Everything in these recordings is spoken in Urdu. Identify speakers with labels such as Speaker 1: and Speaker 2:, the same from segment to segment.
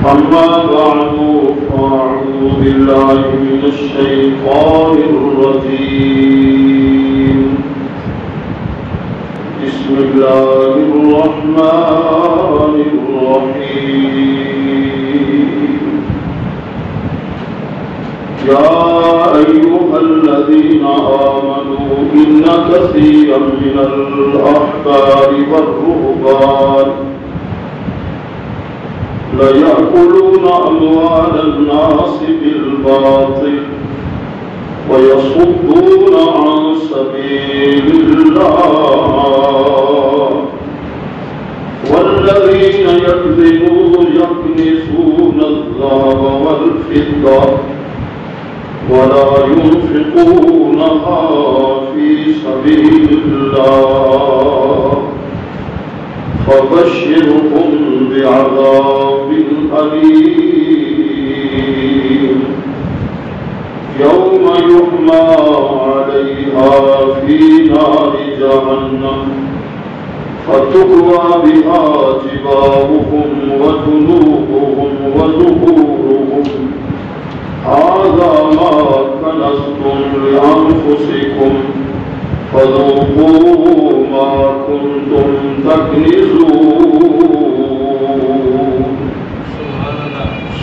Speaker 1: أما بعد فأعوذ بالله من الشيطان الرجيم بسم الله الرحمن الرحيم يا أيها الذين آمنوا إن كثيرا من الأحبار والرهبان ليأكلون أموال الناس بالباطل ويصدون عن سبيل الله والذين يكنزون الذهب والفضة ولا ينفقونها في سبيل الله فبشرهم بعذاب أليم يوم يحمى عليها في نار جهنم فتكوى بها جباههم وجنوبهم وظهورهم هذا ما كنزتم لأنفسكم فذوقوا ما كنتم تكنزون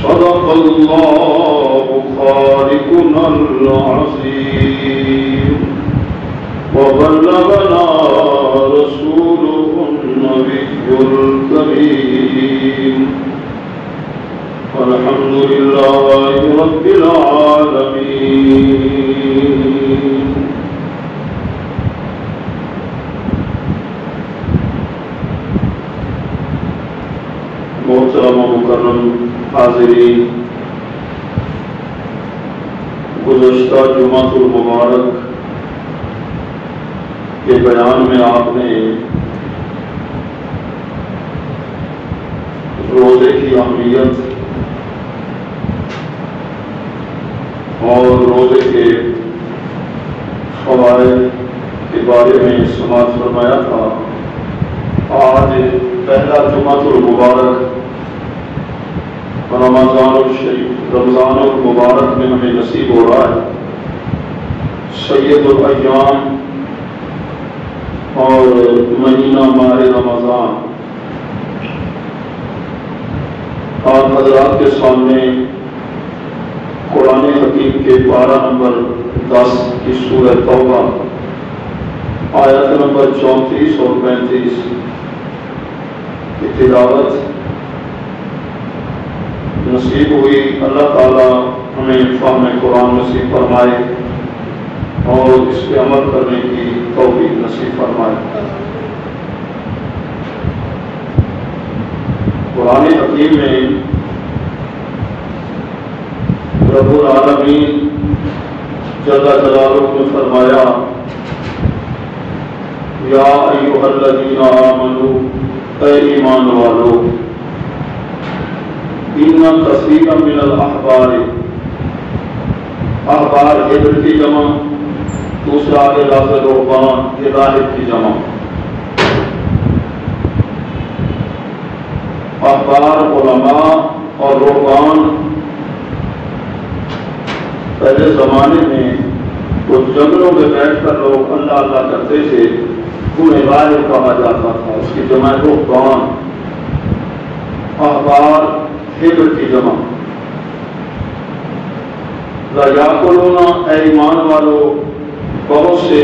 Speaker 1: صدق الله خالقنا العظيم وبلغنا رسوله النبي الكريم والحمد لله رب العالمين. محترم و مکرم حاضرین، گزشتہ جمعۃ المبارک کے بیان میں آپ نے روزے کی اہمیت اور روزے کے فوائد کے بارے میں سماعت فرمایا تھا۔ آج پہلا جمعۃ المبارک رمضان المبارک میں ہمیں نصیب ہو رہا ہے۔ سید الایام اور مہینہ ماہ رمضان آپ حضرات کے سامنے قرآن حکیم کے پارہ نمبر 10 کی سورہ توبہ آیت نمبر 34 اور 35 کی تلاوت نصیب ہوئی۔ اللہ تعالی ہمیں فہم قرآن نصیب فرمائے اور اس پہ عمل کرنے کی توفیق نصیب فرمائے۔ قرآن حکیم میں رب العالمین جل جلالہ نے فرمایا یا ایھا الذین آمنوا، اے ایمان والو، ان کثیرا من الاحبار، احبار حبر کی جمع، دوسرا ہے لفظ رہبان، یہ راہب کی جمع۔ احبار علماء اور رہبان پہلے زمانے میں وہ جنگلوں میں بیٹھ کر لوگ اللہ اللہ کرتے تھے، انہیں راہب کہا جاتا تھا، اس کی جمع رہبان۔ احبار حبر کی جمع۔ لا یاکلون، اے ایمان والو، بہت سے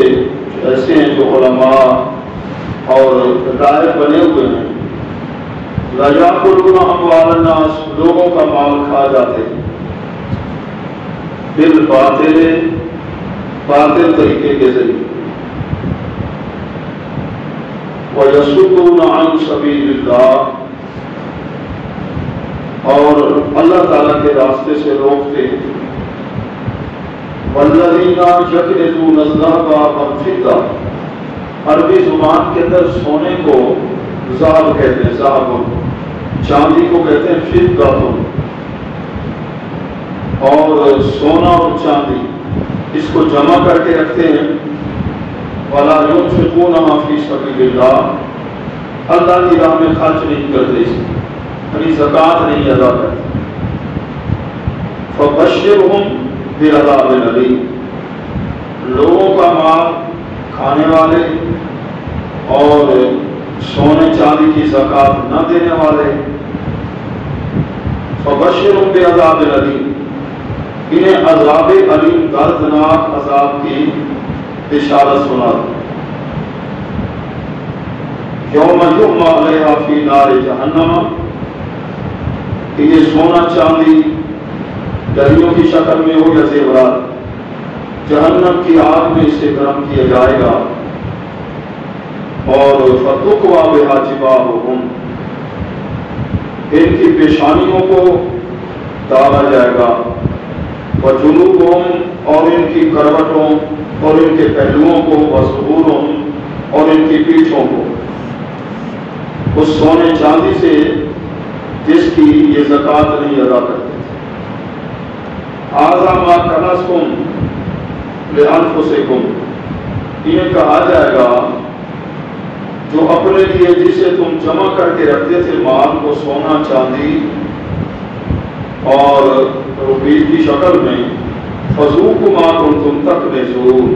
Speaker 1: ایسے ہیں جو علماء اور راہب بنے ہوئے ہیں، لا یاکلون اموال الناس، لوگوں کا مال کھا جاتے ہیں، بالباطل، باطل طریقے کے ذریعے، وَيَصُدُّونَ عَنْ سَبِيلِ اللَّهِ، اور اللہ تعالیٰ کے راستے سے روکتے ہیں۔ وَالَّذِينَ يَكْنِزُونَ الذَّهَبَ وَالْفِضَّةَ، عربی زبان کے اندر سونے کو ذهب کہتے ہیں، ذهب، چاندی کو کہتے ہیں فضة، اور سونا اور چاندی اس کو جمع کر کے رکھتے ہیں۔ وَلَا يُنْفِقُونَهَا فِي سَبِيلِ اللَّهِ، اللہ کی راہ میں خرچ نہیں کرتے، یعنی زکوٰۃ نہیں ادا کرتے. فبشرہم بعذاب علیم، لوگوں کا مال کھانے والے اور سونے چاندی کی زکوٰۃ نہ دینے والے، فبشرہم بعذاب علیم، انہیں عذاب علیم دردناک عذاب کی بشارت سنا دو. یوم یحمى علیہا فی نار جہنم، کہ یہ سونا چاندی دریوں کی شکل میں ہو یا زیورات، جہنم کی آگ میں اسے گرم کیا جائے گا. اور فتقویٰ بہا جباہہم، ان کی پیشانیوں کو ڈالا جائے گا. وجنوبہم، اور ان کی کروٹوں اور ان کے پہلوؤں کو، وظہورہم، اور ان کی پیٹھوں کو، اس سونے چاندی سے جس کی یہ زکوٰۃ نہیں ادا کرتے تھے. ھذا ما کنزتم لانفسکم، یہ کہا جائے گا جو اپنے لیے جسے تم جمع کر کے رکھتے تھے مال کو، سونا چاندی اور روپے کی شکل میں، فذوقوا ما کنتم تکنزون،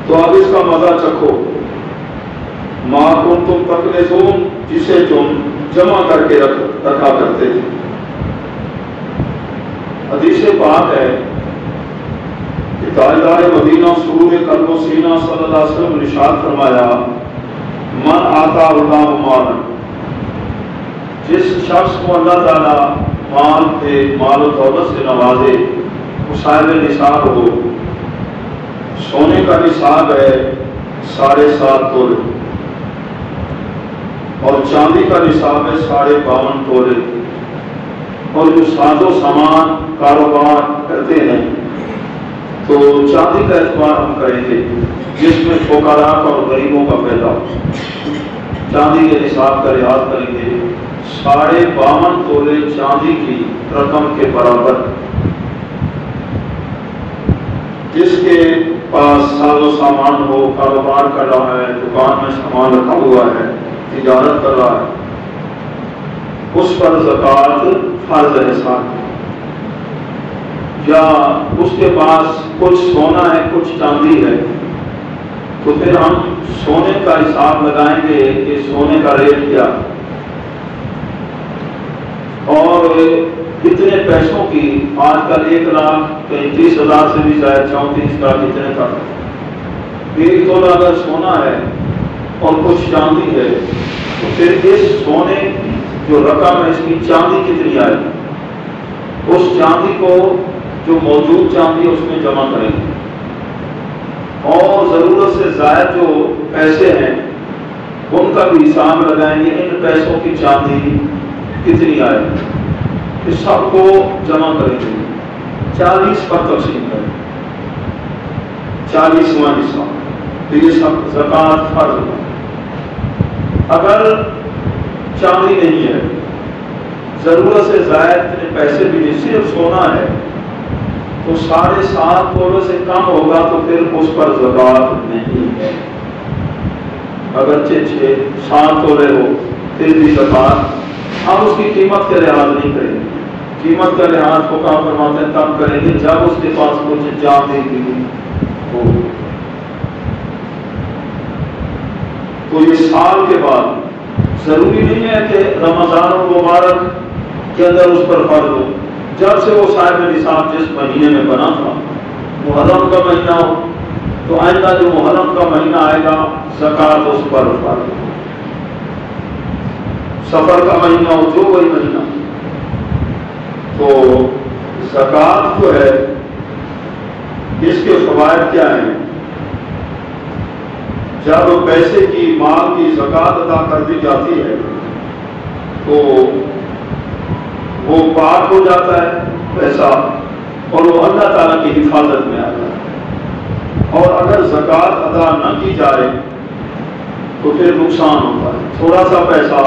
Speaker 1: تو اب اس کا مزہ چکھو. ما کنتم تکنزون، جسے تم جمع کر کے رکھا کرتے تھے. حدیث پاک ہے کہ تاجدار مدینہ سرور قلب و سینہ صلی اللہ علیہ وسلم نے ارشاد فرمایا، من آتا اللہ مالا، جس شخص کو اللہ تعالی مال و دولت سے نوازے، وہ صاحب نصاب ہو. سونے کا نصاب ہے 7.5 تولے، اور چاندی کا نصاب ہے 52.5 تولے. اور جو ساز و سامان کاروبار کرتے ہیں تو چاندی کا اعتبار ہم کریں گے جس میں فقراء اور غریبوں کا پیدا ہو. چاندی کے نصاب کا لحاظ کریں گے 52.5 تولے چاندی کی رقم کے برابر. جس کے پاس ساز و سامان ہو، کاروبار کر رہا ہے، دکان میں سامان رکھا ہوا ہے، تجارت کر رہا ہے، اس پر زکوٰۃ فرض ہے. یا اس کے پاس کچھ سونا ہے، کچھ چاندی ہے، تو پھر ہم سونے کا حساب لگائیں گے کہ سونے کا ریٹ کیا، اور کتنے پیسوں کی. آج کل 1,35,000 سے بھی زائد، 34 لاکھ اتنے تک 1 تولہ اگر سونا ہے اور کچھ چاندی ہے، تو پھر اس سونے جو رقم ہے اس کی چاندی کتنی آئے گی، اس چاندی کو جو موجود چاندی ہے اس میں جمع کریں گے. اور ضرورت سے زائد جو پیسے ہیں ان کا بھی حساب لگائیں گے، ان پیسوں کی چاندی کتنی آئے گی، اس سب کو جمع کریں گے. 40 پر تقسیم کریں، 40واں حصہ، تو یہ سب زکوٰۃ فرض ہے. اگر چاندی نہیں ہے، ضرورت سے زائد اتنے پیسے بھی نہیں، صرف سونا ہے، تو 7.5 تولے سے کم ہوگا تو پھر اس پر زکوٰۃ نہیں ہے. اگرچہ 7 تولے ہو پھر بھی زکوٰۃ ہم اس کی قیمت کا لحاظ نہیں کریں گے. قیمت کا لحاظ فقہا فرماتے ہیں تب کریں گے جب اس کے پاس کچھ چاندی بھی ہو. تو یہ سال کے بعد ضروری نہیں ہے کہ رمضان المبارک کے اندر اس پر فرض ہو. جب سے وہ صاحب نصاب جس مہینے میں بنا تھا، محرم کا مہینہ ہو، تو آئندہ جو محرم کا مہینہ آئے گا زکوٰۃ اس پر فرض ہو. سفر کا مہینہ ہو، جو وہی مہینہ. تو زکوٰۃ جو ہے اس کے فوائد کیا ہیں؟ جب پیسے کی، مال کی زکوٰۃ ادا کر دی جاتی ہے تو وہ پاک ہو جاتا ہے پیسہ، اور وہ اللہ تعالیٰ کی حفاظت میں آتا ہے. اور اگر زکوٰۃ ادا نہ کی جائے تو پھر نقصان ہوتا ہے. تھوڑا سا پیسہ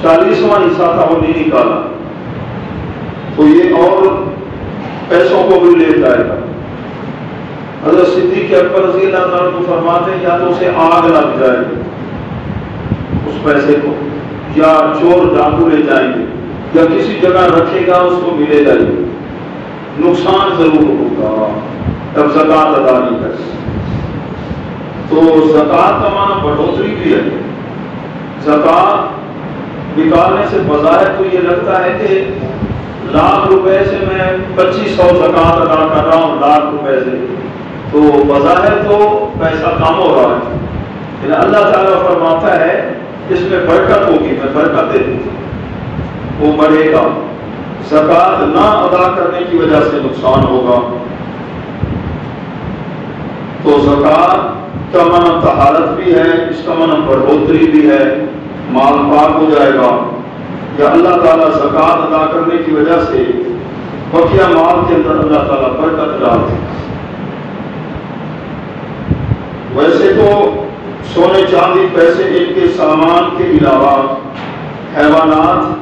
Speaker 1: 40واں حصہ تھا وہ نہیں نکالا تو یہ اور پیسوں کو بھی لے جائے گا. حضرت صدیق اکبر رضی اللہ تعالیٰ کو فرماتے ہیں یا تو اسے آگ لگ جائے گی اس پیسے کو، یا چور ڈاکو لے جائیں گے یا کسی جگہ رکھے گا اس کو ملے گا ہی، نقصان ضرور ہوگا جب زکوٰۃ ادا نہیں کرے۔ تو زکوٰۃ کا معنی بڑھوتری بھی ہے۔ زکوٰۃ نکالنے سے بظاہر تو یہ لگتا ہے کہ لاکھ روپے سے میں 2500 زکوٰۃ ادا کر رہا ہوں لاکھ روپے سے، تو بظاہر تو پیسہ کم ہو رہا ہے، لیکن اللہ تعالیٰ فرماتا ہے اس میں برکت ہوگی، میں برکت دے دوں گی، وہ بڑھے گا۔ زکوٰۃ نہ ادا کرنے کی وجہ سے نقصان ہوگا۔ تو زکوٰۃ کا معنی طہارت بھی ہے، اس کا معنی بڑھوتری بھی ہے، مال پاک ہو جائے گا، یا اللہ تعالیٰ زکوٰۃ ادا کرنے کی وجہ سے بقیہ مال کے اندر اللہ تعالیٰ برکت ڈال دے گا۔ ویسے تو سونے چاندی پیسے ان کے سامان کے علاوہ حیوانات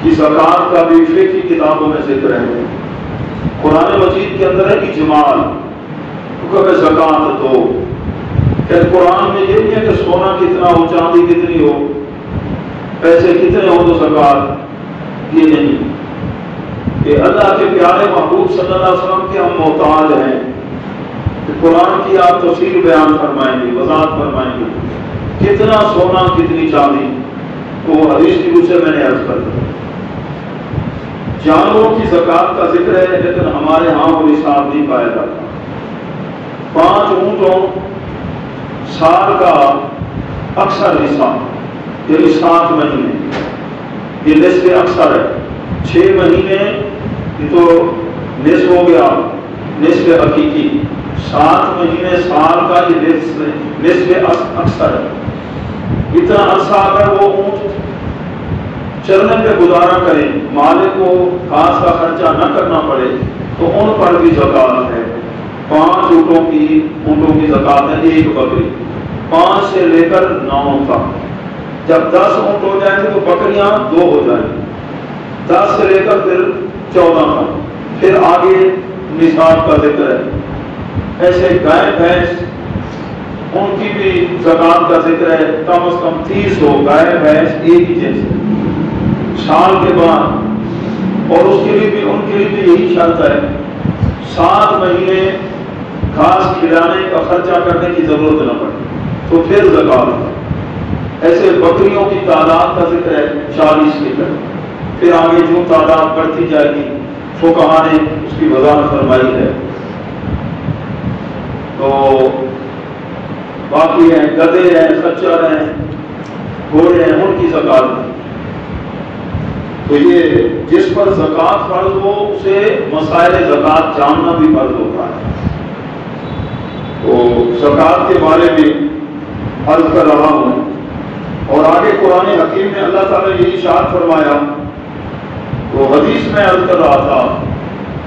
Speaker 1: کی زکوٰۃ کا بھی فقہ کی کتابوں میں ذکر ہے۔ قرآن مجید کے اندر ہے اجمال، حکم زکوٰۃ دو۔ کہ قرآن میں یہ نہیں ہے کہ سونا کتنا ہو، چاندی کتنی ہو، پیسے کتنے ہو تو زکوٰۃ، یہ نہیں کہ اللہ کے پیارے محبوب صلی اللہ علیہ وسلم کے ہم محتاج ہیں کہ قرآن کی آپ تفسیر بیان فرمائیں گے، وضاحت فرمائیں گے کتنا سونا کتنی چاندی، وہ حدیث کی روح سے میں نے عرض کر دیا۔ جانوروں کی زکوٰۃ کا ذکر ہے لیکن ہمارے ہاں وہ نصاب نہیں پایا جاتا۔ 5 اونٹوں سال کا اکثر نصاب، یعنی 7 مہینے، یہ نصف اکثر ہے۔ 6 مہینے یہ تو نصف ہو گیا، نصف حقیقی۔ 7 مہینے سال کا یہ نصف اکثر ہے۔ اتنا عرصہ اگر وہ اونٹ چلنے پہ گزارا کریں، مالک کو گھاس کا خرچہ نہ کرنا پڑے، تو ان پر بھی زکوٰۃ ہے۔ 5 اونٹوں کی زکوٰۃ ہے، 1 بکری، 5 سے لے کر 9 تک۔ جب 10 اونٹ ہو جائیں گے تو بکریاں 2 ہو جائیں گی، 10 سے لے کر پھر 14 تک، پھر آگے نصاب کا ذکر ہے۔ ایسے گائے بھینس ان کی بھی زکوٰۃ کا ذکر ہے، کم از کم 30 ہو گائے بھینس ایک ہی جیسے سال کے بعد، اور اس کے لیے بھی ان کے لیے بھی یہی شرط ہے 7 مہینے گھاس کھلانے کا خرچہ کرنے کی ضرورت نہ پڑے تو پھر زکوٰۃ۔ ایسے بکریوں کی تعداد کا ذکر ہے 40 کے تک، پھر آگے جو تعداد بڑھتی جائے گی فقہا نے اس کی وضاحت فرمائی ہے۔ تو باقی ہیں گدھے ہیں، خچر ہیں، گھوڑے ہیں، ان کی زکوٰۃ نہیں۔ تو یہ جس پر زکوٰۃ فرض ہو اسے مسائل زکوٰۃ جاننا بھی فرض ہوتا ہے۔ تو زکوٰۃ کے بارے میں عرض کر رہا ہوں، اور آگے قرآن حکیم میں اللہ تعالیٰ نے یہ ارشاد فرمایا، تو حدیث میں عرض کر رہا تھا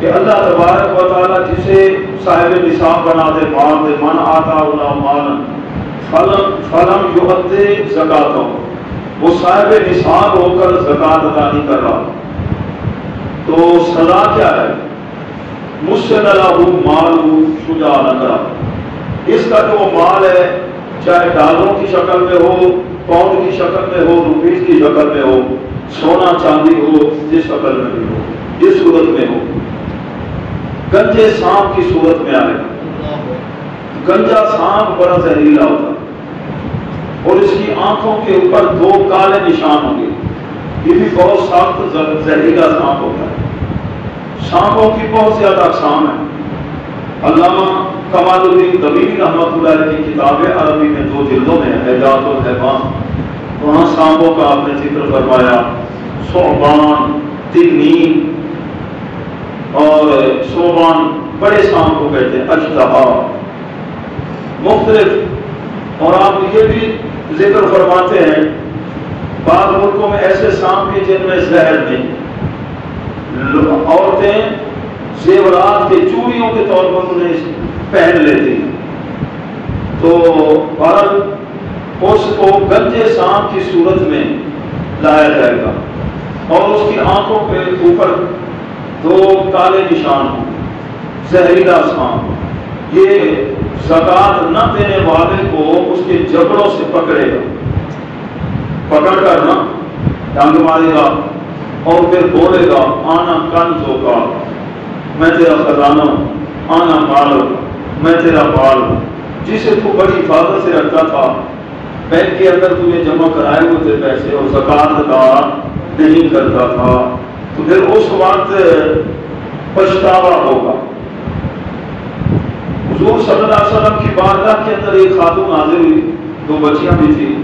Speaker 1: کہ اللہ تبارک و تعالیٰ جسے صاحب نصاب بنا دے، مال دے، من آتا اللہ مالا فلم یؤدِ زکاتہ، وہ صاحب نصاب ہو کر زکوٰۃ ادا نہیں کر رہا، تو سزا کیا ہے؟ مسن لہ مال شجاع نکرہ، اس کا جو مال ہے چاہے ڈالروں کی شکل میں ہو، پاؤنڈ کی شکل میں ہو، روپیز کی شکل میں ہو، سونا چاندی ہو، جس شکل میں بھی ہو، جس صورت میں ہو، گنجے سانپ کی صورت میں آئے گا۔ گنجا سانپ بڑا زہریلا ہوتا ہے اور اس کی آنکھوں کے اوپر 2 کالے نشان ہوں گے، یہ بھی بہت سخت زہریلا سانپ ہوتا ہے۔ سانپوں کی بہت زیادہ اقسام ہیں۔ علامہ کمال الدین طبیبی رحمۃ اللہ علیہ کی کتاب ہے، عربی میں 2 جلدوں میں ہے، حیات الحیوان، وہاں سانپوں کا آپ نے ذکر فرمایا، ثعبان، تنین، اور ثعبان بڑے سانپ کو کہتے ہیں، اژدہا مختلف، اور آپ یہ بھی ذکر فرماتے ہیں بعض ملکوں میں ایسے سانپ ہیں جن میں زہر نہیں، عورتیں زیورات کے چوڑیوں کے طور پر انہیں پہن لیتی ہیں، تو بہرحال اس کو گنجے سانپ کی صورت میں لایا جائے گا، اور اس کی آنکھوں کے اوپر 2 کالے نشان ہوں، زہریلا سانپ، یہ زکوٰۃ نہ دینے والے کو اس کے جبڑوں سے پکڑے گا، پکڑ کر نا ڈنگ مارے گا اور پھر بولے گا آنا کنز ہوگا، میں تیرا خزانہ ہوں، آنا مال ہوگا، میں تیرا بال ہوں، جسے تو بڑی حفاظت سے رکھتا تھا، بینک کے اندر تمہیں جمع کرائے ہوئے تھے پیسے اور زکوٰۃ ادا نہیں کرتا تھا، تو پھر اس وقت پچھتاوا ہوگا۔ حضور صلی اللہ علیہ وسلم کی بارگاہ کے اندر ایک خاتون حاضر ہوئی، 2 بچیاں بھی تھی،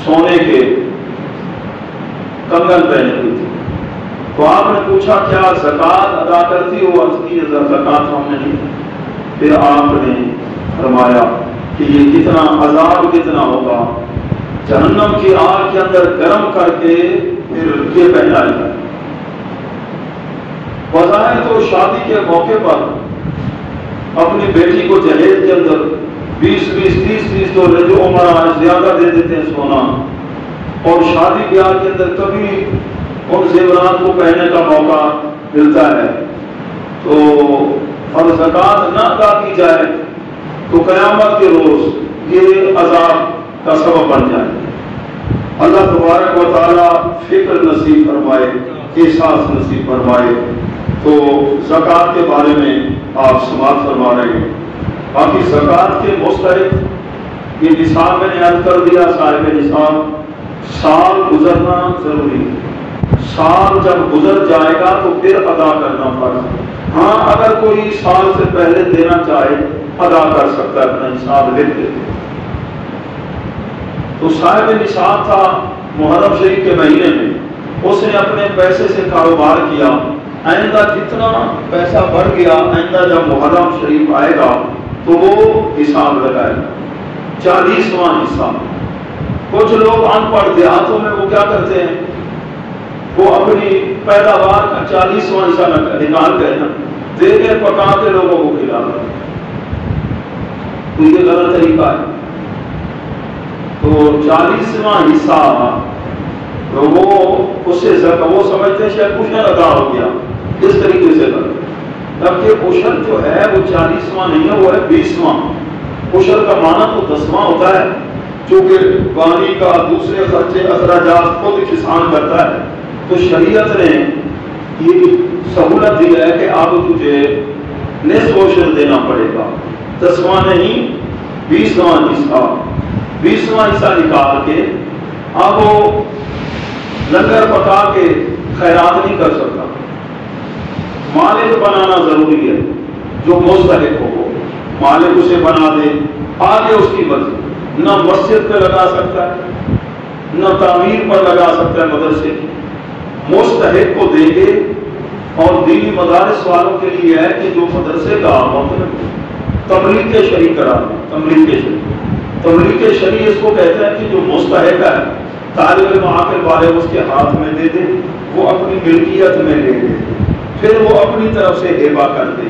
Speaker 1: سونے کے کنگن پہنے ہوئی تھی، تو آپ نے پوچھا کیا زکوٰۃ ادا کرتی ہو؟ عرض کی زکوٰۃ ہم نے نہیں۔ پھر آپ نے فرمایا کہ یہ کتنا عذاب کتنا ہوگا، جہنم کی آگ کے اندر گرم کر کے پھر یہ پہنایا جائے۔ بظاہر تو شادی کے موقع پر اپنی بیٹی کو جہیز کے اندر 20-30 تولے جو عمر آج زیادہ دے دیتے ہیں سونا، اور شادی بیاہ کے اندر کبھی ان زیورات کو پہننے کا موقع ملتا ہے، تو اور زکوٰۃ نہ ادا کی جائے تو قیامت کے روز یہ عذاب کا سبب بن جائے۔ اللہ تبارک و تعالیٰ فکر نصیب فرمائے، احساس نصیب فرمائے۔ تو زکوٰۃ کے بارے میں آپ سماعت فرما رہے ہیں۔ باقی زکوٰۃ کے مستحق یہ نصاب میں نے عرض کر دیا، صاحب نصاب سال گزرنا ضروری ہے، سال جب گزر جائے گا تو پھر ادا کرنا فرض۔ ہاں اگر کوئی سال سے پہلے دینا چاہے ادا کر سکتا ہے، اپنا نصاب لکھ دے۔ تو صاحب نصاب تھا محرم شریف کے مہینے میں، اس نے اپنے پیسے سے کاروبار کیا، آئندہ جتنا پیسہ بڑھ گیا، آئندہ جب محرم شریف آئے گا تو وہ حساب لگائے گا، 40واں حساب۔ کچھ لوگ ان پڑھ دیہاتوں میں وہ کیا کرتے ہیں، وہ اپنی پیداوار کا 40واں حصہ نکال کے نا دے کے پکا کے لوگوں کو کھلا رہے ہیں، تو یہ غلط طریقہ ہے۔ تو 40واں حصہ تو وہ اس سے وہ سمجھتے ہیں شاید عشر ادا ہو گیا، اس طریقے سے کرتے، جبکہ عشر جو ہے وہ 40واں نہیں ہے، وہ ہے 20واں۔ عشر کا معنی تو 10واں ہوتا ہے، چونکہ پانی کا دوسرے خرچے اخراجات خود کسان کرتا ہے، تو شریعت نے یہ سہولت دی ہے کہ اب تجھے نصف عشر دینا پڑے گا، 10واں نہیں 20واں حصہ۔ 20واں حصہ نکال کے اب وہ لنگر پکا کے خیرات نہیں کر سکتا، مالک بنانا ضروری ہے، جو مستحق ہو مالک اسے بنا دے، آگے اس کی مرضی، نہ مسجد پہ لگا سکتا ہے نہ تعمیر پر لگا سکتا ہے، مدرسے کی مستحق کو دیں گے۔ اور دینی مدارس والوں کے لیے ہے کہ جو مدرسے کا تملیغ کے شریک کرا دیں، تملیغ کے شریک اس کو کہتے ہیں کہ جو مستحق ہے طالب علم آ کے بارے اس کے ہاتھ میں دے دے، وہ اپنی ملکیت میں لے لے، پھر وہ اپنی طرف سے ہیبا کر دے،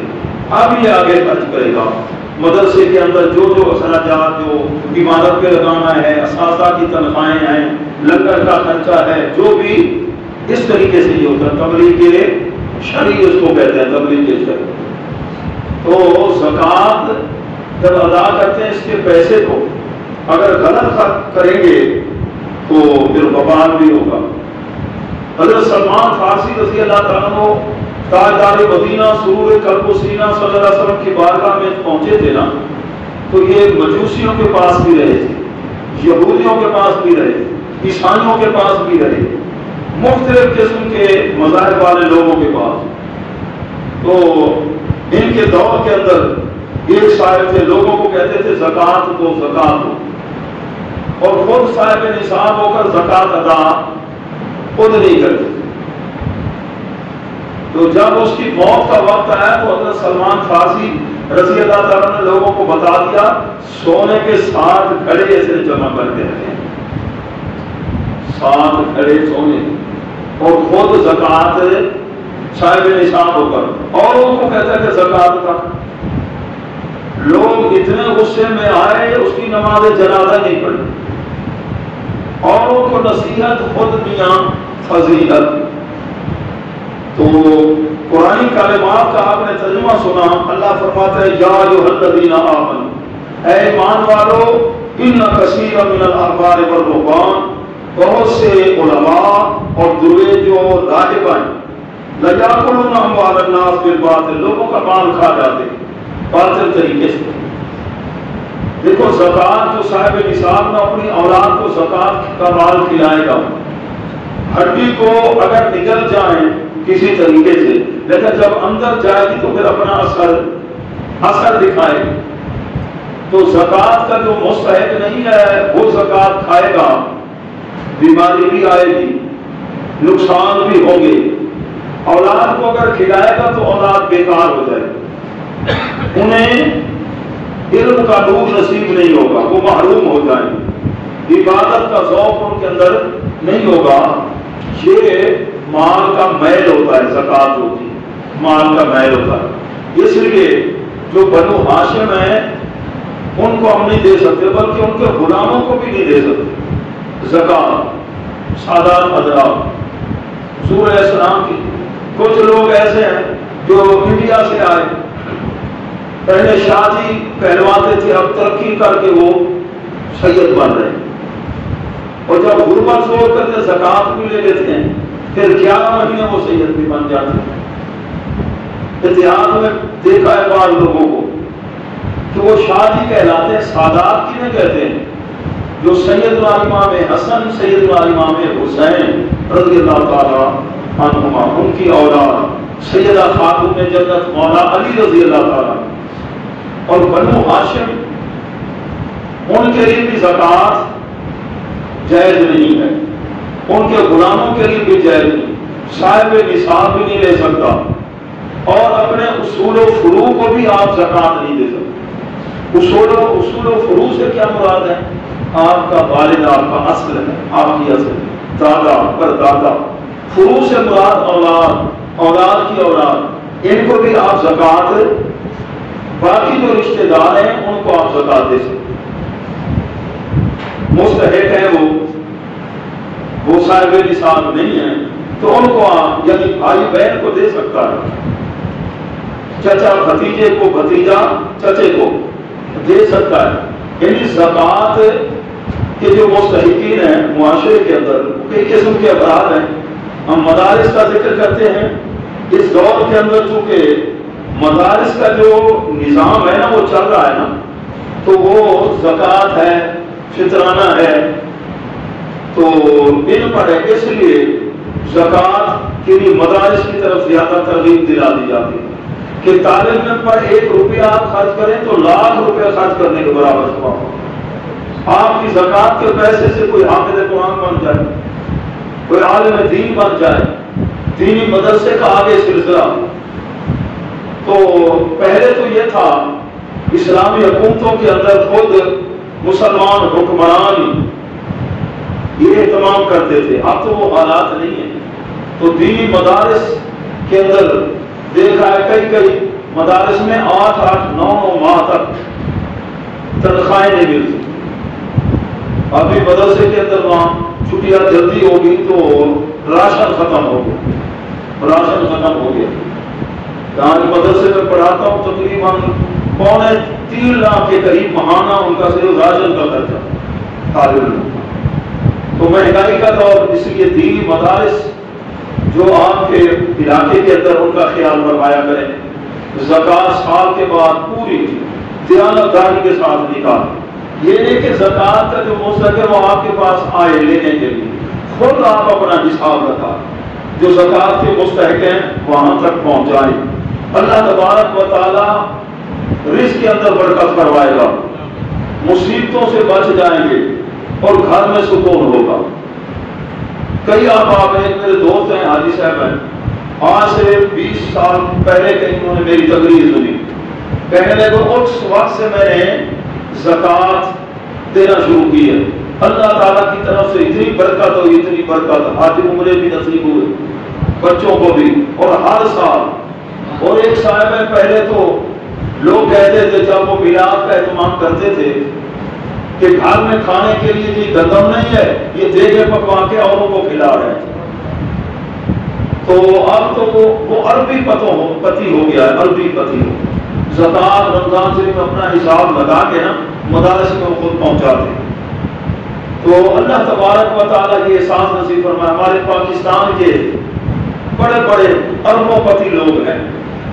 Speaker 1: اب یہ آگے خرچ کرے گا۔ مدرسے کے اندر جو اخراجات جو عمارت پہ لگانا ہے، اساتذہ کی تنخواہیں ہیں، لنگر کا خرچہ ہے، جو بھی اس طریقے سے یہ ہوتا ہے، تبلیغ کے شرعی اس کو کہتے ہیں، تبلیغ کے شرعی۔ تو زکوٰۃ جب ادا کرتے ہیں اس کے پیسے کو اگر غلط خرچ کریں گے تو پھر وبال بھی ہوگا۔ حضرت سلمان فارسی رضی اللہ تعالیٰ عنہ تاجدار مدینہ سرور قلب و سینہ صلی اللہ علیہ وسلم کی بارگاہ میں پہنچے تھے نا، تو یہ مجوسیوں کے پاس بھی رہے تھے، یہودیوں کے پاس بھی رہے، عیسائیوں کے پاس بھی رہے، مختلف قسم کے مذاہب والے لوگوں کے پاس۔ تو ان کے دور کے اندر ایک صاحب تھے، لوگوں کو کہتے تھے زکوٰۃ دو زکوٰۃ دو، اور خود صاحب نصاب ہو کر زکوٰۃ ادا خود نہیں کرتے۔ تو جب اس کی موت کا وقت آیا تو حضرت سلمان فارسی رضی اللہ تعالیٰ نے لوگوں کو بتا دیا سونے کے 7 گھڑے ایسے جمع کر کے رکھیں، 7 گھڑے سونے، اور خود زکوٰۃ صاحب نصاب ہو کر اوروں کو کہتا ہے کہ زکوٰۃ کا۔ لوگ اتنے غصے میں آئے اس کی نماز جنازہ نہیں پڑھی، اوروں کو نصیحت خود میاں فضیلت۔ تو قرآن کلمات کا آپ نے ترجمہ سنا، اللہ فرماتا ہے یا ایھا الذین آمنوا، اے ایمان والو، ان کثیر من الاحبار والرہبان بہت سے علماء اور درویش جو راہب ہیں لَيَأْكُلُونَ أَمْوَالَ النَّاسِ بِالْبَاطِلِ، لوگوں کا مال کھا جاتے باطل طریقے سے۔ دیکھو زکوٰۃ جو صاحب نصاب میں اپنی اولاد کو زکوٰۃ کا مال کھلائے گا، ہڈی کو اگر نکل جائیں کسی طریقے سے، لیکن جب اندر جائے گی تو پھر اپنا اثر دکھائے گی۔ تو زکوٰۃ کا جو مستحق نہیں ہے وہ زکوٰۃ کھائے گا، بیماری بھی آئے گی، نقصان بھی ہوں گے۔ اولاد کو اگر کھلائے گا تو اولاد بیکار ہو جائے گی، انہیں علم کا نور نصیب نہیں ہوگا، وہ محروم ہو جائیں گے، عبادت کا ذوق ان کے اندر نہیں ہوگا۔ یہ مال کا میل ہوتا ہے، زکوٰۃ ہوتی ہے مال کا میل ہوتا ہے۔ اس لیے جو بنو ہاشم ہیں ان کو ہم نہیں دے سکتے، بلکہ ان کے غلاموں کو بھی نہیں دے سکتے زکوٰۃ۔ سادات حضرات، حضور علیہ السلام کی کچھ لوگ ایسے ہیں جو انڈیا سے آئے، پہلے شادی پہلواتے تھے، اب ترقی کر کے وہ سید بن رہے ہیں، اور جب غربت چھوڑ کر زکوٰۃ بھی لے لیتے ہیں، پھر 11 مہینے وہ سید بھی بن جاتے ہیں۔ اتحاد میں دیکھا ہے بعض لوگوں کو کہ وہ شادی کہلاتے ہیں، سادات کی نہیں کہتے ہیں، جو سیدنا امام حسن سیدنا امام حسین رضی اللہ تعالیٰ عنہما، ان کی اولاد سیدہ خاتون جنت مولا علی رضی اللہ تعالیٰ، اور بنو ہاشم ان کے لیے بھی زکوٰۃ جائز نہیں ہے، ان کے غلاموں کے لیے بھی جائز نہیں، صاحب نصاب بھی نہیں لے سکتا، اور اپنے اصول و فروع کو بھی آپ زکوٰۃ نہیں دے سکتے۔ اصول و فروع سے کیا مراد ہے؟ آپ کا والد آپ کا اصل ہے، آپ کی اصل، دادا پر دادا۔ فروع سے مراد اولاد، اولاد کی اولاد، ان کو بھی آپ زکوٰۃ، باقی جو رشتہ دار ہیں ان کو آپ زکوٰۃ دے سکتے، مستحق ہیں وہ صاحب نصاب نہیں ہیں تو ان کو آپ، یعنی بھائی بہن کو دے سکتا ہے، چچا بھتیجے کو، بھتیجا چچے کو دے سکتا ہے۔ یعنی زکوٰۃ کے جو مستحقین ہیں معاشرے کے اندر کئی قسم کے افراد ہیں۔ ہم مدارس کا ذکر کرتے ہیں، اس دور کے اندر چونکہ مدارس کا جو نظام ہے نا وہ چل رہا ہے نا، تو وہ زکوٰۃ ہے، فطرانہ ہے، تو ان پر ہے، اس لیے زکوٰۃ کے لیے مدارس کی طرف زیادہ ترغیب دلا دی جاتی ہے کہ طالب علم پر 1 روپیہ آپ خرچ کریں تو لاکھ روپیہ خرچ کرنے کے برابر ثواب۔ آپ کی زکوٰۃ کے پیسے سے کوئی حافظ قرآن بن جائے، کوئی عالم دین بن جائے، دینی مدرسے کا آگے سلسلہ۔ تو پہلے تو یہ تھا اسلامی حکومتوں کے اندر خود مسلمان حکمران یہ اہتمام کرتے تھے، اب تو وہ حالات نہیں ہیں۔ تو دینی مدارس کے اندر دیکھا ہے کئی مدارس میں 8-9 ماہ تک تنخواہیں نہیں ملتی۔ ابھی مدرسے کے اندر وہاں چھٹیاں جلدی ہوگی تو راشن ختم ہو گیا۔ جہاں مدرسے میں پڑھاتا ہوں تقریباً 3.25 لاکھ کے قریب ماہانہ ان کا صرف راشن کا خرچہ طالب علم۔ تو مہنگائی کا دور، اس لیے دینی مدارس جو آپ کے علاقے کے اندر ان کا خیال فرمایا کریں، زکوٰۃ سال کے بعد پوری دیانتداری کے ساتھ نکال، یہ نہیں کہ زکوٰۃ کا جو مستحق ہے وہ آپ کے پاس آئے لینے کے لیے، خود آپ اپنا حساب رکھا، جو زکوٰۃ کے مستحق ہیں وہاں تک پہنچائیں۔ اللہ تبارک و تعالی رزق کے اندر برکت کروائے گا، مصیبتوں سے بچ جائیں گے اور گھر میں سکون ہوگا۔ کئی احباب ہیں، میرے دوست ہیں، حاجی صاحب ہیں، آج سے 20 سال پہلے کہیں انہوں نے میری تقریر سنی، کہنے لگے اس وقت سے میں نے زکوٰۃ دینا شروع کی ہے، اللہ تعالیٰ کی طرف سے اتنی برکت ہوئی، اتنی برکت، آج عمرے بھی نصیب ہوئے بچوں کو بھی، اور ہر سال۔ اور ایک صاحب ہے، پہلے تو لوگ کہتے تھے جب وہ میلاد کا اہتمام کرتے تھے کہ گھر میں کھانے کے لیے یہ گندم نہیں ہے، یہ دیگیں پکوا کے اوروں کو کھلا رہے ہیں۔ تو اب تو وہ عربی پتی ہو گیا ہے، عربی پتی ہو، زکوٰۃ رمضان شریف میں اپنا حساب لگا کے نا مدارس میں وہ خود پہنچاتے ہیں۔ تو اللہ تبارک و تعالیٰ یہ احساس نصیب فرمائے. ہمارے پاکستان کے بڑے بڑے اربوں پتی لوگ ہیں،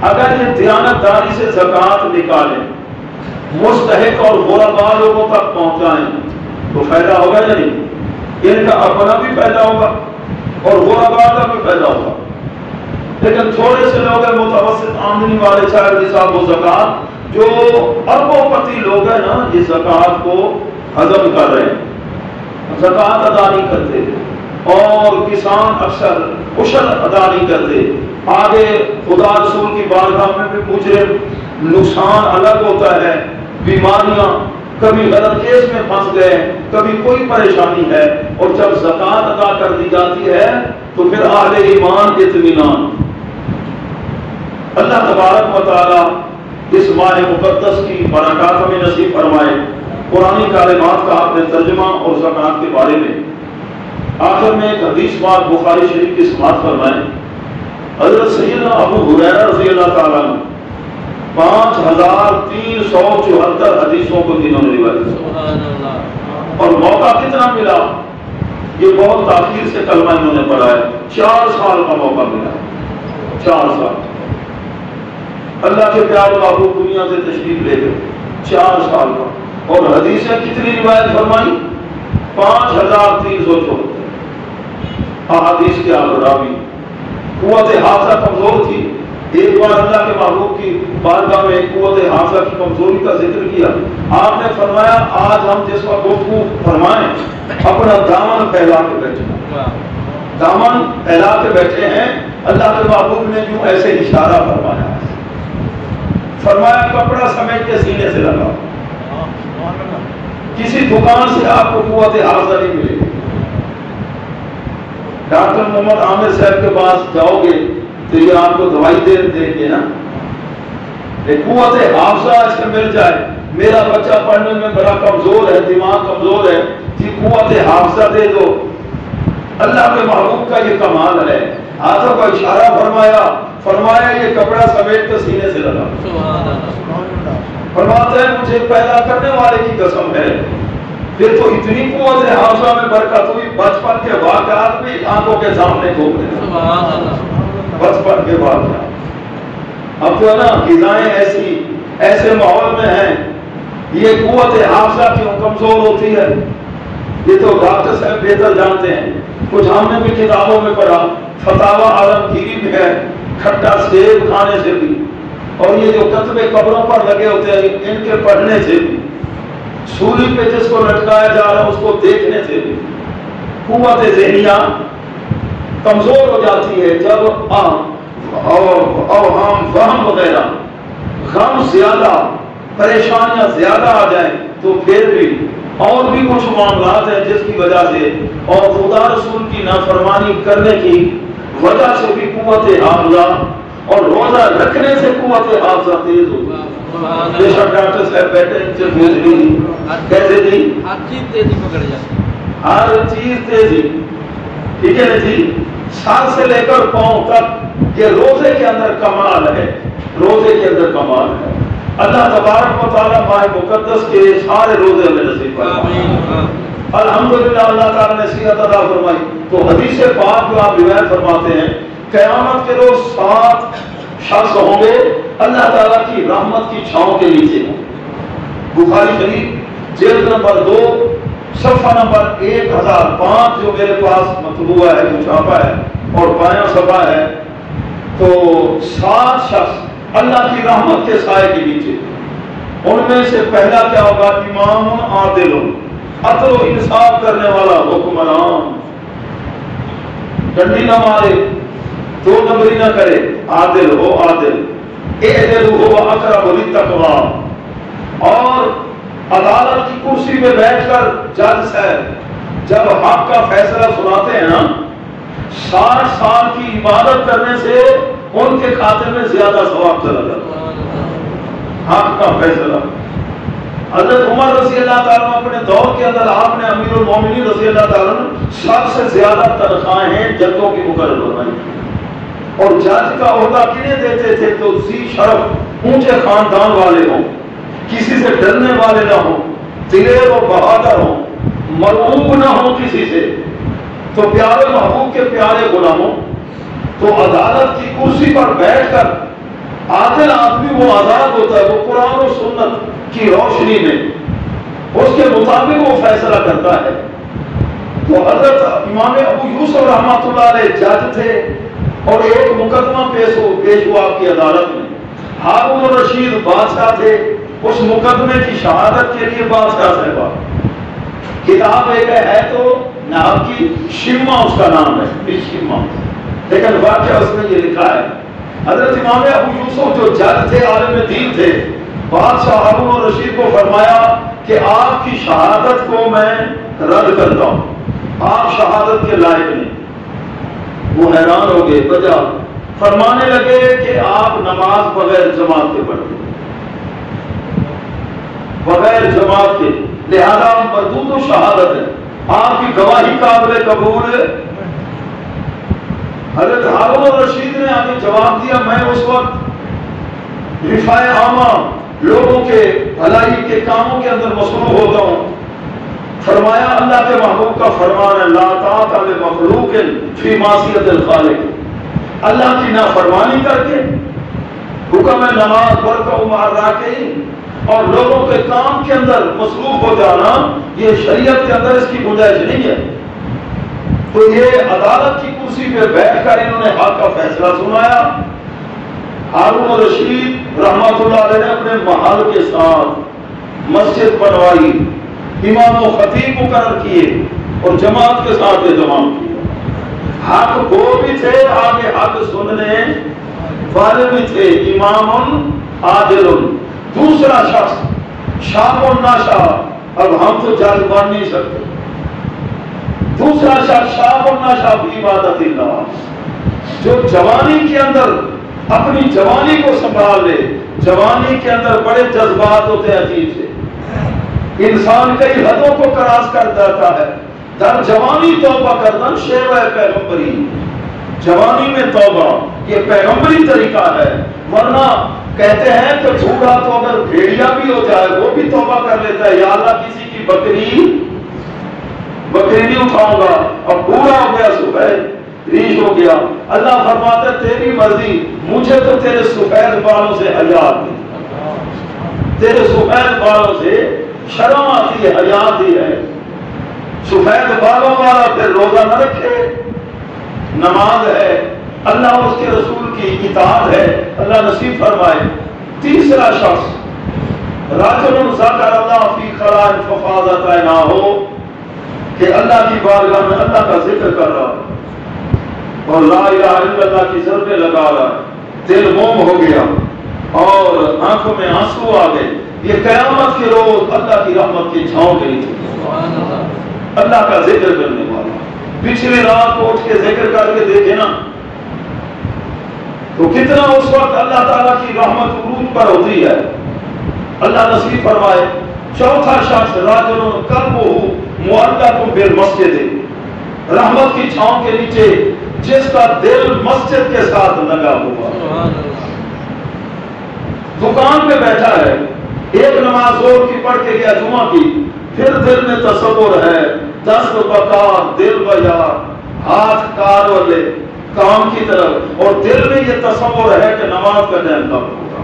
Speaker 1: اگر یہ دیانتداری سے زکوٰۃ نکالیں، مستحق اور غرباء لوگوں تک پہنچائیں تو فائدہ ہوگا یا نہیں؟ ان کا اپنا بھی فائدہ ہوگا اور غرباء کا بھی فائدہ ہوگا. لیکن تھوڑے سے لوگ ہیں متوسط آمدنی والے، شاید نصاب و زکوٰۃ، جو اربوں پتی لوگ ہیں نا، یہ زکوٰۃ کو ہضم کر رہے ہیں، زکوٰۃ ادا نہیں کرتے، اور کسان اکثر عشر ادا نہیں کرتے. آگے خدا رسول کی بارگاہ میں بھی مجرم، نقصان الگ ہوتا ہے، بیماریاں، کبھی غلط کیس میں پھنس گئے، کبھی کوئی پریشانی ہے، اور جب زکوٰۃ ادا کر دی جاتی ہے تو پھر اہل ایمان اطمینان. اللہ تبارک و تعالیٰ اس ماہ مقدس کی برکات ہمیں نصیب فرمائے. قرآنی کلمات کا آپ نے ترجمہ اور زکوٰۃ کے بارے میں آخر میں ایک حدیث بات بخاری شریف کی سماعت فرمائیں. حضرت سیدنا ابو ہریرہ رضی اللہ تعالیٰ عنہ 5374 حدیثوں کو جنہوں نے روایت کیا، اور موقع کتنا ملا؟ یہ بہت تاخیر سے کلمہ انہوں نے پڑھا ہے، 4 سال کا موقع ملا، 4 سال. اللہ کے پیارے محبوب دنیا سے تشریف لے گئے، 4 سال کا، اور حدیثیں کتنی روایت فرمائی؟ 5374. احادیث کے راوی، قوت حافظہ کمزور تھی. ایک بار اللہ کے محبوب کی بارگاہ میں قوت حافظہ کی کمزوری کا ذکر کیا. آپ نے فرمایا آج ہم جس وقت گفتگو فرمائیں اپنا دامن پھیلا کے بیٹھے، دامن پھیلا کے بیٹھے ہیں. اللہ کے محبوب نے جو ایسے اشارہ فرمایا، فرمایا کپڑا سمیٹ کے سینے سے لگا. کسی دکان سے آپ کو قوت حافظہ نہیں ملے گی. ڈاکٹر محمد عامر صاحب کے پاس جاؤ گے تو یہ آپ کو دوائی دیں گے نا، قوت حافظہ اس میں مل جائے. میرا بچہ پڑھنے میں بڑا کمزور ہے، دماغ کمزور ہے، جی قوت حافظہ دے دو. اللہ کے محبوب کا یہ کمال ہے. ہاتھوں کا اشارہ فرمایا، فرمایا یہ کپڑا سمیٹ کے سینے سے لگا. فرماتا ہے مجھے پیدا کرنے والے کی قسم ہے، پھر تو اتنی قوت حافظہ میں برکت ہوئی، بچپن کے واقعات بھی آنکھوں کے سامنے گھوم رہے. بچپن کے واقعات اب تو ہے نا، غذائیں ایسے ماحول میں ہیں. یہ قوت حافظہ کیوں کمزور ہوتی ہے یہ تو ڈاکٹر صاحب بہتر جانتے ہیں. کچھ ہم نے بھی کتابوں میں پڑھا، فتاوی عالمگیری میں ہے، کھٹا سیب کھانے سے بھی، اور یہ جو کتبے قبروں پر لگے ہوتے ہیں ان کے پڑھنے سے بھی، سولی پہ جس کو لٹکایا جا رہا ہے اس کو دیکھنے سے بھی قوت ذہنیہ کمزور ہو جاتی ہے. جب اوہام وہم وغیرہ، غم زیادہ، پریشانیاں زیادہ آ جائیں تو پھر بھی اور بھی کچھ معاملات ہیں جس کی وجہ سے، اور خدا رسول کی نافرمانی کرنے کی وجہ سے بھی قوت حافظہ، اور روزہ رکھنے سے قوت حافظہ تیز ہوگی. بے شک ڈاکٹر صاحب بیٹھے ان سے پوچھ لی کیسے جی؟
Speaker 2: ہر چیز تیزی پکڑ جاتی،
Speaker 1: ہر چیز تیزی. ٹھیک ہے جی، سر سے لے کر پاؤں تک یہ روزے کے اندر کمال ہے، روزے کے اندر کمال ہے. اللہ تبارک و تعالیٰ ماہ مقدس کے سارے روزے ہمیں نصیب فرمائے. الحمدللہ اللہ تعالیٰ نے صحت عطا فرمائی. تو حدیث پاک جو آپ روایت فرماتے ہیں، قیامت کے روز 7 شخص ہوں گے اللہ تعالیٰ کی رحمت کی چھاؤں کے نیچے. بخاری شریف جلد نمبر 2 صفحہ نمبر 1005 جو میرے پاس مطبوع ہے، جو چھاپا ہے اور بایاں صفحہ ہے. تو 7 شخص اللہ کی رحمت کے سائے کے نیچے. ان میں سے پہلا کیا ہوگا؟ امام عادل، عدل و انصاف کرنے والا حکمران، ڈنڈی نہ مارے، 2 نمبری نہ کرے، عادل ہو. عادل اعدلوا هو اقرب للتقوی. اور عدالت کی کرسی پہ بیٹھ کر جج صاحب جب حق کا فیصلہ سناتے ہیں نا، 60 سال کی عبادت کرنے سے ان کے کھاتے میں زیادہ ثواب چلا جاتا ہے. حق کا فیصلہ. حضرت عمر رضی اللہ تعالیٰ اپنے دور کے اندر آپ نے امیر المومنین رضی اللہ تعالیٰ سب سے زیادہ تنخواہیں ججوں کی مقرر فرمائی. اور جج کا عہدہ کنہیں دیتے تھے؟ تو ذی شرف، اونچے خاندان والے ہوں، کسی سے ڈرنے والے نہ ہوں، دلیر و بہادر ہوں، مرعوب نہ ہو کسی سے، تو پیارے محبوب کے پیارے غلاموں، تو عدالت کی کرسی پر بیٹھ کر عادل آدمی وہ آزاد ہوتا ہے، وہ قرآن و سنت کی روشنی میں اس کے مطابق وہ فیصلہ کرتا ہے۔ تو حضرت امام ابو یوسف رحمۃ اللہ علیہ جج تھے اور ایک مقدمہ پیش ہوا آپ کی عدالت میں، ہارون الرشید بادشاہ تھے، اس مقدمے کی شہادت کے لیے بادشاہ صاحبہ کتاب ایک ہے تو نام کی شما اس کا نام ہے شما، لیکن واقعہ اس میں یہ لکھا ہے حضرت امام ابو یوسف جو جج تھے، عالم دین تھے، بادشاہ ہارون الرشید کو فرمایا کہ آپ کی شہادت کو میں رد کرتا ہوں، آپ شہادت کے لائق نہیں۔ وہ حیران ہو گئے، وجہ فرمانے لگے کہ آپ نماز بغیر جماعت کے پڑھتے، بغیر جماعت کے، لہذا مردود و شہادت ہے، آپ کی گواہی قابل قبول ہے۔ حضرت ہارون الرشید نے آگے جواب دیا، میں اس وقت رفاع عامہ لوگوں کے بھلائی کے کاموں کے اندر مصروف ہوتا ہوں۔ فرمایا اللہ کے محبوب کا فرمان ہے، لا طاعۃ لمخلوق فی معصیۃ الخالق، اللہ کی نافرمانی کر کے حکم نماز برکع مع الراکعین اور لوگوں کے کام کے اندر مصروف ہو جانا، یہ شریعت کے اندر اس کی گنجائش نہیں ہے۔ تو یہ عدالت کی کرسی پہ بیٹھ کر انہوں نے حق کا فیصلہ سنایا۔ ہارون الرشید رحمۃ اللہ علیہ نے اپنے محل کے ساتھ مسجد بنوائی، امام و خطیب مقرر کیے اور جماعت کے ساتھ اہتمام کیا۔ حق وہ بھی تھے، آگے حق سننے والے بھی تھے، امام عادل۔ دوسرا شخص شاب الناشا، اب ہم تو جج بن نہیں سکتے، دوسرا شخص شاب الناشا فی عبادت اللہ، جو جوانی کے اندر اپنی جوانی کو سنبھال لے۔ جوانی کے اندر بڑے جذبات ہوتے ہیں عجیب سے، انسان کئی حدوں کو کراس کر جاتا ہے۔ در جوانی توبہ کردن شیوہ پیغمبری، جوانی میں توبہ یہ پیغمبری طریقہ ہے، ورنہ کہتے ہیں کہ بوڑھا تو اگر بھیڑیا بھی ہو جائے وہ بھی توبہ کر لیتا ہے، یا اللہ کسی کی بکری نہیں اٹھاؤں گا، اب بوڑھا ہو گیا، صبح ریش ہو گیا، اللہ فرماتا ہے تیری مرضی، مجھے تو تیرے سفید بالوں سے حیا آتی ہے، تیرے سفید بالوں سے شرم آتی ہے، حیا آتی ہے۔ سفید بالوں والا پھر روزہ نہ رکھے، نماز ہے، اللہ اس کے رسول کی اطاعت ہے، اللہ نصیب فرمائے۔ تیسرا شخص رجل ذکر اللہ فی خلاء ففاضت عیناہ، کہ اللہ کی بارگاہ میں اللہ کا ذکر کر رہا اور لا الہ الا اللہ کی ضربیں لگا رہا ہے، دل موم ہو گیا اور آنکھوں میں آنسو آ گئے، یہ قیامت کے روز اللہ کی رحمت کی چھاؤں کے نیچے اللہ کا ذکر کرنے والا۔ پچھلی رات کو اٹھ کے ذکر کر کے دیکھے نا تو کتنا اس وقت اللہ تعالیٰ کی رحمت عروج پر ہوتی ہے، اللہ نصیب فرمائے۔ چوتھا شخص راجل قلبہ معلق بالمسجد، رحمت کی چھاؤں کے نیچے جس کا دل مسجد کے ساتھ لگا ہوا، دکان پہ بیٹھا ہے، ایک نماز زور کی پڑھ کے گیا جمعہ کی، پھر دل میں تصور ہے، دست بکار دل بیار، ہاتھ کار والے کام کی طرف، اور دل میں یہ تصور ہے کہ نماز کا ٹائم کب ہوگا،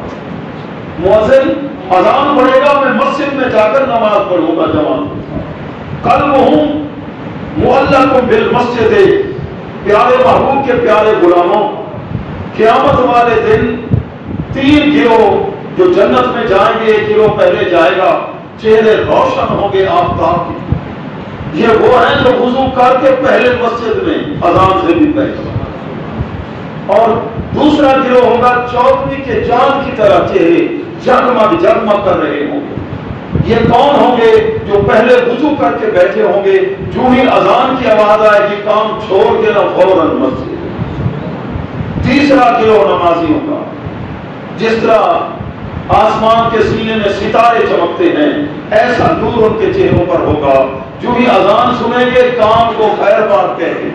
Speaker 1: مؤذن اذان پڑھے گا، میں مسجد میں جا کر نماز پڑھوں گا جماعت۔ قلبہم معلق بالمسجد، پیارے محبوب کے پیارے غلاموں، قیامت والے دن تین گروہ جو جنت میں جائیں گے، ایک گروہ پہلے جائے گا، چہرے روشن ہوں گے آفتاب کے، یہ وہ ہیں جو وضو کر کے پہلے مسجد میں اذان سے بھی پہلے، اور دوسرا گروہ ہوگا چودھویں کے چاند کی طرح چہرے جگمگ جگمگ کر رہے ہوں گے۔ یہ کون ہوں گے؟ جو پہلے وضو کر کے بیٹھے ہوں گے، جو ہی اذان کی آواز آئے گی کام چھوڑ کے نہ فوراً مسجد۔ تیسرا گروہ نمازیوں کا، جس طرح آسمان کے سینے میں ستارے چمکتے ہیں ایسا نور ان کے چہروں پر ہوگا، جو ہی اذان سنیں گے کام کو خیر بات کہہ کے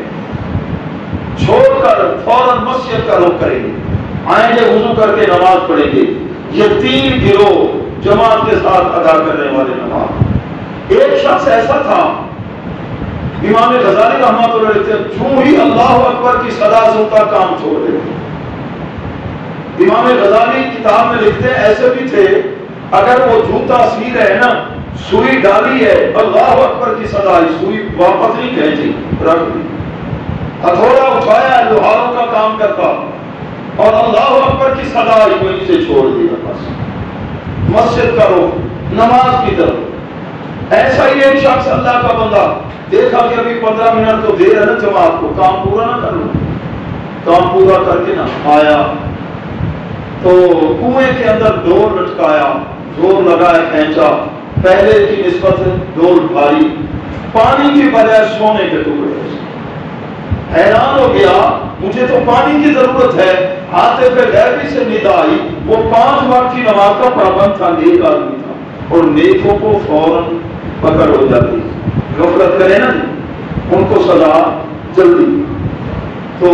Speaker 1: چھوڑ کر فوراً مسجد کا رخ کریں گے، آئیں گے وضو کر کے نماز پڑھیں گے۔ یہ تین گروہ جماعت کے ساتھ ادا کرنے والے نماز۔ ایک شخص ایسا تھا امام غزالی رحمۃ اللہ علیہ جو ہی اللہ اکبر کی صدا سنتا کام چھوڑ دیتے. امام غزالی کتاب میں لکھتے ہیں ایسے بھی تھے اگر وہ جوتا سی رہے نا سوئی ڈالی ہے اللہ اکبر کی صدا آئی سوئی واپس نہیں کھینچی رکھ دی. ہتھوڑا اٹھایا لوہاروں کا کام کرتا اور اللہ اکبر کی صدا آئی وہیں سے چھوڑ دیا بس. مسجد کا رخ نماز کی طرف. ایسا ہی ایک شخص اللہ کا بندہ دیکھا کہ ابھی 15 منٹ تو دیر ہے نا جماعت کو کام پورا نہ کر لوں. کام پورا کر کے نہ آیا تو کنویں کے اندر ڈور لٹکایا زور لگایا کھینچا پہلے کی نسبت ڈور بھاری پانی کی بجائے سونے کے ٹکڑے. حیران ہو گیا مجھے تو پانی کی ضرورت ہے. ہاتھ پہ غیبی سے ندا آئی وہ 5 وقت کی نماز کا پابند تھا نیک آدمی تھا اور نیکوں کو فوراً پکڑ ہو جاتی. غفلت کرے نا ان کو سزا جلدی. تو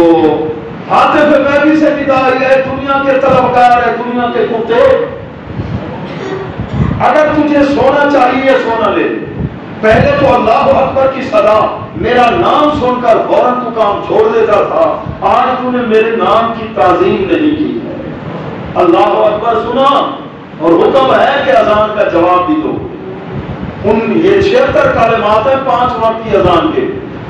Speaker 1: ہاتھ پہ غیبی سے ندا آئی ہے دنیا کے طلبگار ہے دنیا کے کتے اگر تجھے سونا چاہیے سونا لے. پہلے تو اللہ اکبر کی صدا میرا نام سن کر فوراً تو کام چھوڑ دیتا تھا. آج تو نے میرے نام کی تعظیم نہیں کی ہے. اللہ اکبر سنا اور حکم ہے کہ اذان کا جواب بھی دو. یہ 76 کلمات ہیں 5 وقت کی اذان کے.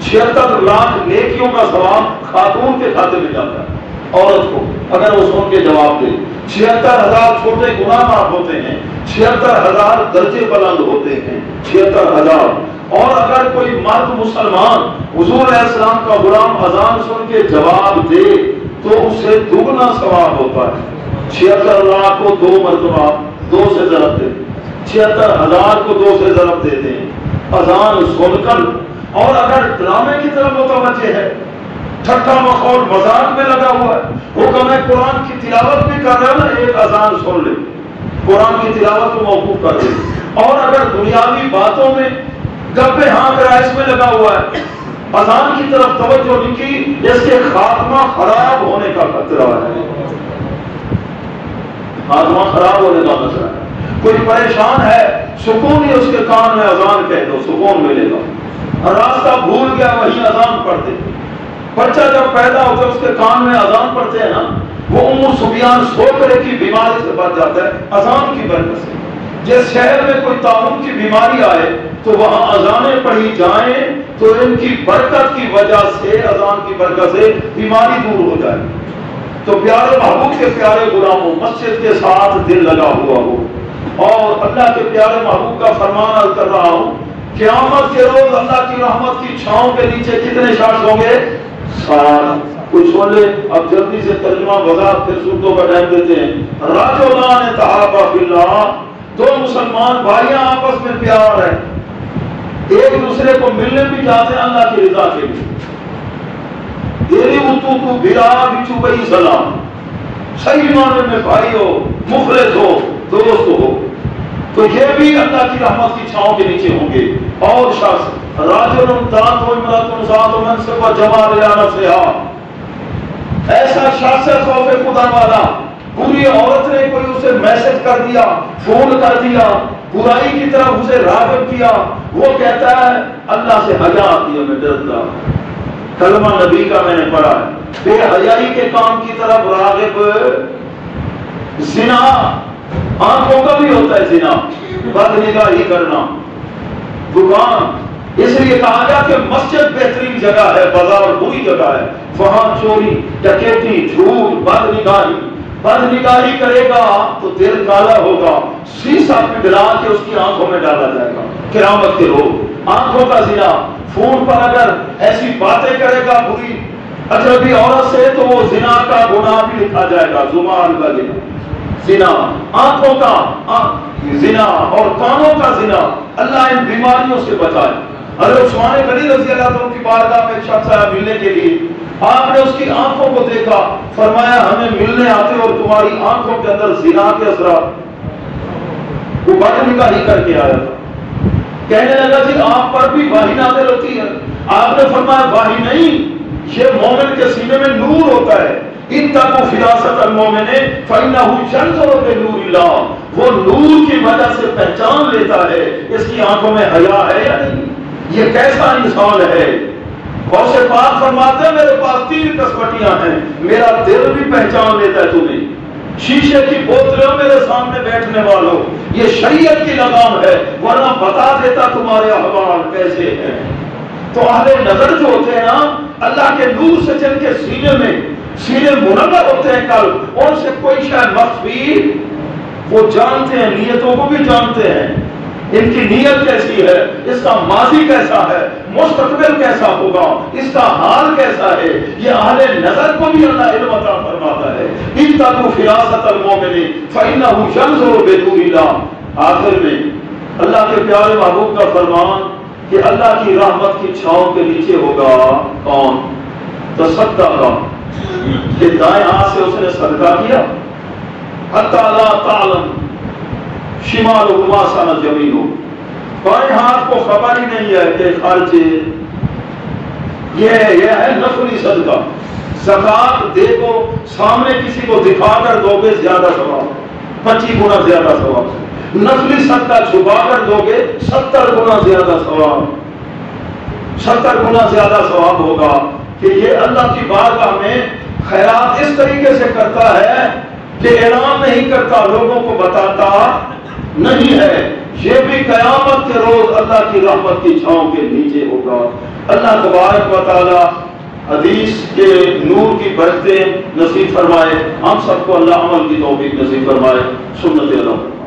Speaker 1: 76 لاکھ نیکیوں کا ثواب خاتون کے کھاتے میں جاتا ہے عورت کو اگر وہ سن کے جواب دے. 76,000 چھوٹے گناہ معاف ہوتے ہیں. 76,000 درجے بلند ہوتے ہیں. 76,000. اور اگر کوئی مرد مسلمان حضور علیہ السلام کا غلام اذان سن کے جواب دے تو اسے دگنا ثواب ہوتا ہے. 76 لاکھ کو 2 مرتبہ 2 سے ضرب دے 76,000 کو 2 سے ضرب دیتے ہیں اذان سن کر. اور اگر ڈرامے کی طرف متوجہ ہے ٹھٹا مخول مذاق میں لگا ہوا ہے حکم ہے قرآن کی تلاوت بھی کر رہا ہے نا ایک اذان سن لے قرآن کی تلاوت کو موقوف کر دے. اور اگر دنیاوی باتوں میں گپے ہانک رہا اس میں لگا ہوا ہے اذان کی طرف توجہ نہیں کی اس کے خاتمہ خراب ہونے کا خطرہ ہے. خاتمہ خراب ہونے کا خطرہ ہے. کوئی پریشان ہے سکون ہی اس کے کان میں اذان کہہ دو سکون ملے گا. راستہ بھول گیا وہی اذان پڑھتے. بچہ جب پیدا ہوتا ہے اس کے کان میں اذان پڑھتے ہیں نا وہ ام سفیان سوکرے کی بیماری سے بچ جاتا ہے اذان کی برکت سے. جس شہر میں کوئی طاعون کی بیماری آئے تو وہاں اذانیں پڑھی جائیں تو ان کی برکت کی وجہ سے اذان کی برکت سے بیماری دور ہو جائے. تو پیارے محبوب کے پیارے غلاموں مسجد کے ساتھ دل لگا ہوا ہو اور اللہ کے پیارے محبوب کا فرمان عرض کر رہا ہوں قیامت کے روز اللہ کی رحمت کی چھاؤں کے نیچے کتنے شخص ہوں گے؟ 7. کچھ سن لے اب جلدی سے ترجمہ وضاحت پھر صورتوں کا ٹائم دیتے ہیں. رجلان تحابا فی اللہ 2 مسلمان بھائیاں آپس میں پیار ہے ایک دوسرے کو ملنے بھی جاتے ہیں اللہ کی رضا کے لیے. تیری اتو تو بھرا بچو بھائی سلام صحیح معنی میں بھائی ہو مخلص ہو دوست ہو تو یہ بھی اللہ کی رحمت کی چھاؤں کے نیچے ہوں گے. اور شخص راجل ذات و امرأۃ ذات منصب و جمال الی نفسها ایسا شخص ہے خوف خدا والا بری عورت نے کوئی اسے میسج کر دیا فون کر دیا برائی کی طرف اسے راغب کیا وہ کہتا ہے اللہ سے حیا آتی ہے میں ڈرتا کلمہ نبی کا میں نے پڑھا ہے بے حیائی کے کام کی طرف راغب. زنا آنکھوں کا بھی ہوتا ہے زنا بد نگاہی کرنا. دکان اس لیے کہا گیا کہ مسجد بہترین جگہ ہے بازار بری جگہ ہے وہاں چوری ڈکیتی جھوٹ بد نگاہی کرے گا تو دل کالا ہوگا شیشہ پگھلا کے اس کی آنکھوں میں ڈالا جائے گا قیامت کے روز. آنکھوں کا زنا فون پر اگر ایسی باتیں کرے گا بری اجنبی عورت سے تو وہ زنا کا گناہ بھی لکھا جائے گا. زمان کا زنا آنکھوں کا زنا اور کانوں کا زنا اللہ ان بیماریوں سے بچائے. حضرت عثمان غنی رضی اللہ عنہ کی بارگاہ میں ایک شخص آیا ملنے کے لیے. آپ نے اس کی آنکھوں کو دیکھا فرمایا ہمیں ملنے آتے اور تمہاری آنکھوں کے اندر زنا کے اثرات. وہ بد نگاہی کر کے آیا تھا کہنے لگا جی آپ پر بھی واہی نازل ہوتی ہے. آپ نے فرمایا واہی نہیں یہ مومن کے سینے میں نور ہوتا ہے. اتقوا فراست المؤمن فإنه ينظر بنور اللہ وہ نور کی وجہ سے پہچان لیتا ہے اس کی آنکھوں میں حیا ہے یا نہیں. یہ کیسا انسان ہے؟ غوث پاک فرماتے ہیں میرے پاس 3 کسوٹیاں ہیں، میرا دل بھی پہچان لیتا ہے تمہیں۔ شیشے کی بوتلوں میرے سامنے بیٹھنے والوں، یہ شریعت کی لگام ہے، ورنہ بتا دیتا تمہارے احوال کیسے ہیں۔ تو اہل نظر جو ہوتے ہیں نا، اللہ کے نور سے جن کے سینے منور ہوتے ہیں کل، ان سے کوئی شاید مخفی، وہ جانتے ہیں، نیتوں کو بھی جانتے ہیں، ان کی نیت کیسی ہے، اس کا ماضی کیسا ہے، مستقبل کیسا ہوگا، اس کا حال کیسا ہے، یہ اہل نظر کو بھی اللہ علم عطا فرماتا ہے۔ اتقوا فراست المؤمن فإنه ينظر بدون الله۔ آخر میں اللہ کے پیارے محبوب کا فرمان کہ اللہ کی رحمت کی چھاؤں کے نیچے ہوگا کون؟ تصدق، کہ دائیں ہاتھ سے اس نے صدقہ کیا، حتی لا تعلم شمالہ ما صنعت یمینہ، بائیں ہاتھ کو خبر ہی نہیں ہے کہ خرچ یہ ہے نفلی صدقہ۔ زکات دے کو سامنے کسی کو دکھا کر دو گے زیادہ ثواب، 25 گنا زیادہ ثواب، نفلی صدقہ چھپا کر دو گے 70 گنا زیادہ ثواب، 70 گنا زیادہ ثواب ہوگا۔ کہ یہ اللہ کی بارگاہ میں خیرات اس طریقے سے کرتا ہے کہ اعلان نہیں کرتا، لوگوں کو بتاتا نہیں ہے، یہ بھی قیامت کے روز اللہ کی رحمت کی چھاؤں کے نیچے ہوگا۔ اللہ تبارک و تعالی حدیث کے نور کی برکتیں نصیب فرمائے، ہم سب کو اللہ عمل کی توفیق نصیب فرمائے۔ سنت اللہ۔